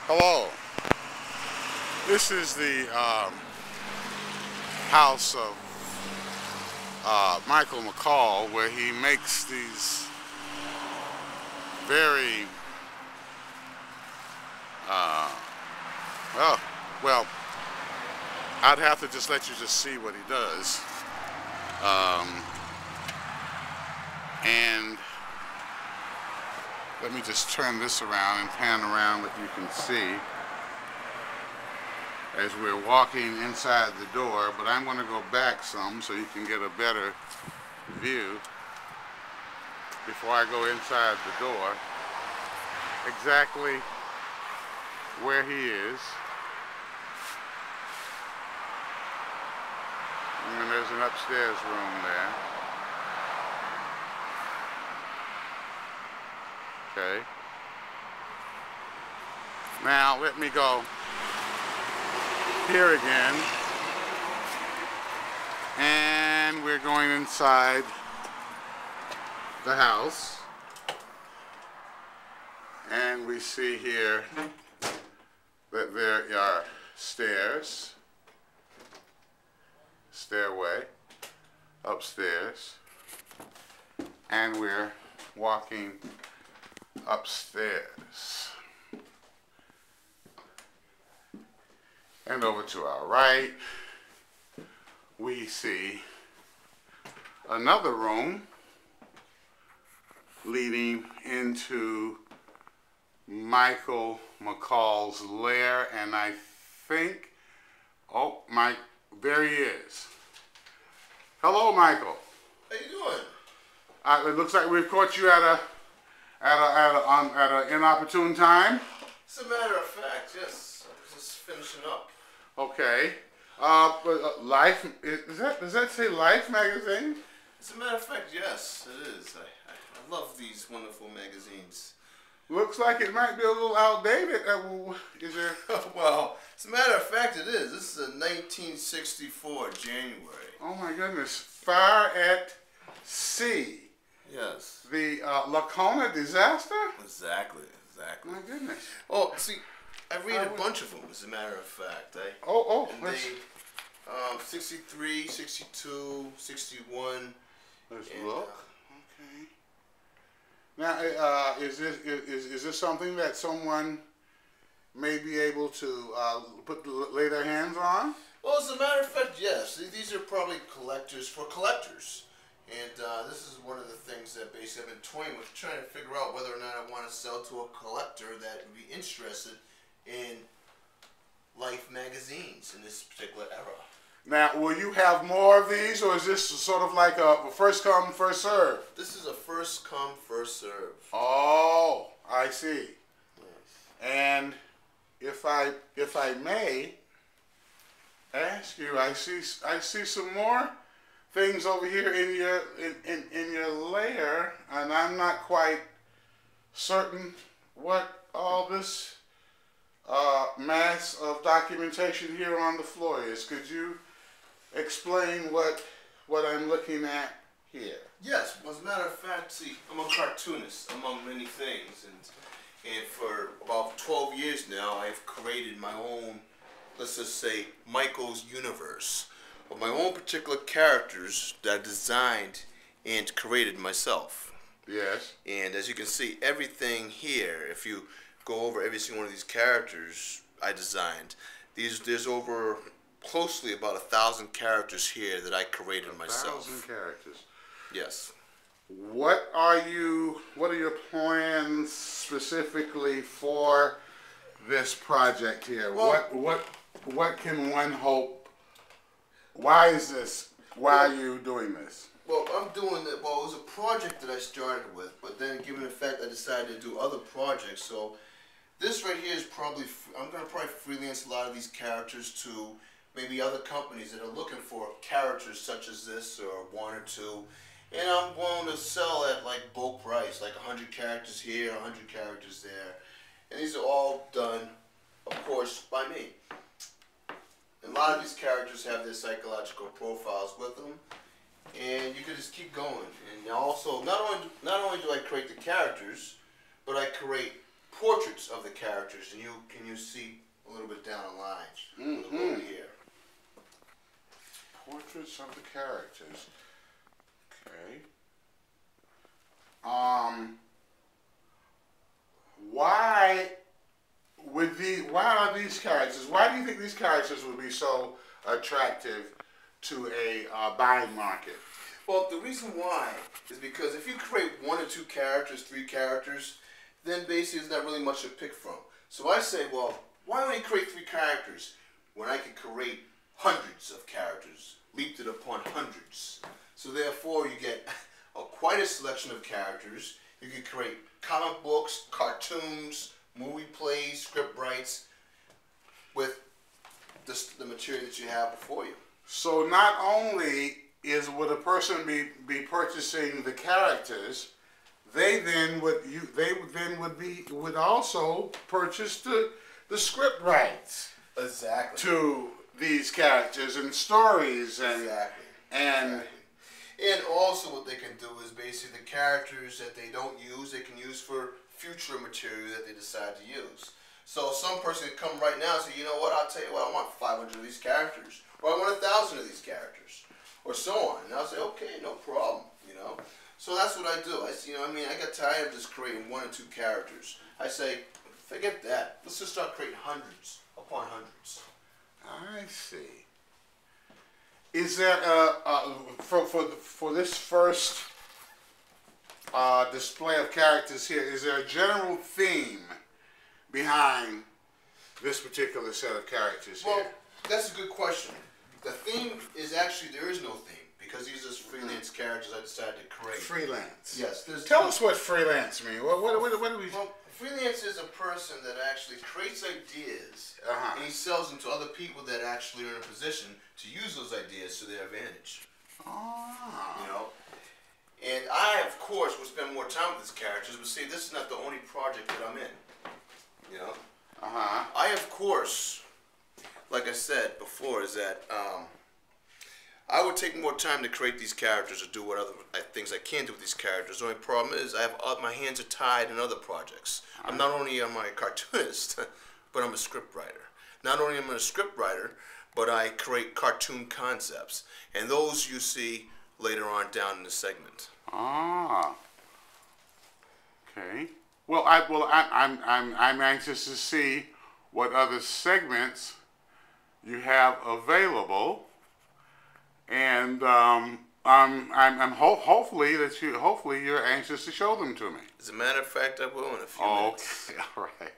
Hello. This is the house of Michael McCall, where he makes these very, oh, well, I'd have to just let you just see what he does. And let me just turn this around and pan around what you can see as we're walking inside the door, but I'm going to go back some so you can get a better view before I go inside the door exactly where he is. And there's an upstairs room there. Okay. Now let me go here again, and we're going inside the house, and we see here that there are stairs, stairway upstairs, and we're walking upstairs. And over to our right, we see another room leading into Michael McCall's lair, and I think, oh, Mike, there he is. Hello, Michael. How you doing? It looks like we've caught you at an inopportune time. As a matter of fact, yes, I was just finishing up. Okay. Life, does that say Life magazine? As a matter of fact, yes, it is. I love these wonderful magazines. Looks like it might be a little outdated. Is there? Well, as a matter of fact, it is. This is a 1964 January. Oh my goodness. Fire at Sea. Yes. The Lacona disaster? Exactly. My goodness. Oh, see, I read a bunch of them, as a matter of fact. And Let's, they, 63, 62, 61. Let's look. Okay. Now, is this something that someone may be able to lay their hands on? Well, as a matter of fact, yes. These are probably collectors for collectors. And this is one of the things that basically I've been toying with, trying to figure out whether or not I want to sell to a collector that would be interested in Life magazines in this particular era. Now, will you have more of these, or is this sort of like a first come, first serve? This is a first come, first serve. Oh, I see. Yes. And if I may ask you, I see some more things over here in your lair, and I'm not quite certain what all this mass of documentation here on the floor is. Could you explain what I'm looking at here? Yes, well, as a matter of fact, see, I'm a cartoonist among many things, and for about 12 years now, I've created my own, let's just say, Michael's universe, of my own particular characters that I designed and created myself. Yes. And as you can see, everything here, if you go over every single one of these characters I designed, there's over closely about 1,000 characters here that I created myself. 1,000 characters. Yes. What are your plans specifically for this project here? Well, what can one hope? Why are you doing this? Well, I'm doing it. Well, it was a project that I started with, but then given the fact I decided to do other projects, so this right here is probably, I'm going to probably freelance a lot of these characters to maybe other companies that are looking for characters such as this, or one or two, and I'm willing to sell at like bulk price, like 100 characters here, 100 characters there, and these are all done, of course, by me. And a lot of these characters have their psychological profiles with them, and you can just keep going. And also, not only do I create the characters, but I create portraits of the characters, and you see a little bit down the line. Look over here. Portraits of the characters. Okay. Why are these characters? Why do you think these characters would be so attractive to a buying market? Well, the reason why is because if you create 1 or 2 characters, 3 characters, then basically there's not really much to pick from. So I say, well, why only create 3 characters when I could create hundreds of characters, leaped it upon hundreds? So therefore, you get quite a selection of characters. You can create comic books, cartoons, movie plays, script writes with the material that you have before you. So not only would a person be purchasing the characters, they would also purchase the script rights. Exactly. To these characters and stories and exactly. And also what they can do is basically the characters that they don't use, they can use for future material that they decide to use. So some person can come right now and say, you know what, I'll tell you what, I want 500 of these characters, or I want 1,000 of these characters, or so on. And I'll say, okay, no problem, you know. So that's what I do. I got tired of just creating 1 or 2 characters. I say, forget that. Let's just start creating hundreds upon hundreds. I see. Is there for this first display of characters here, is there a general theme behind this particular set of characters here? Well, that's a good question. The theme is actually, there is no theme, because these are just freelance characters I decided to create. Freelance. Yes. Tell us what freelance means. What do we? Well, freelance is a person that actually creates ideas and he sells them to other people that actually are in a position to use those ideas to their advantage. Oh. You know? And I, of course, will spend more time with these characters, but see, this is not the only project that I'm in. You know? I, of course, like I said before, is that I would take more time to create these characters or do what other things I can do with these characters. The only problem is I have my hands are tied in other projects. I'm not only am I a cartoonist, but I'm a script writer. Not only am I a script writer, but I create cartoon concepts, and those you see later on down in the segment. Ah. Okay. Well, I'm anxious to see what other segments you have available, and hopefully you're anxious to show them to me. As a matter of fact, I will in a few minutes. Okay. All right.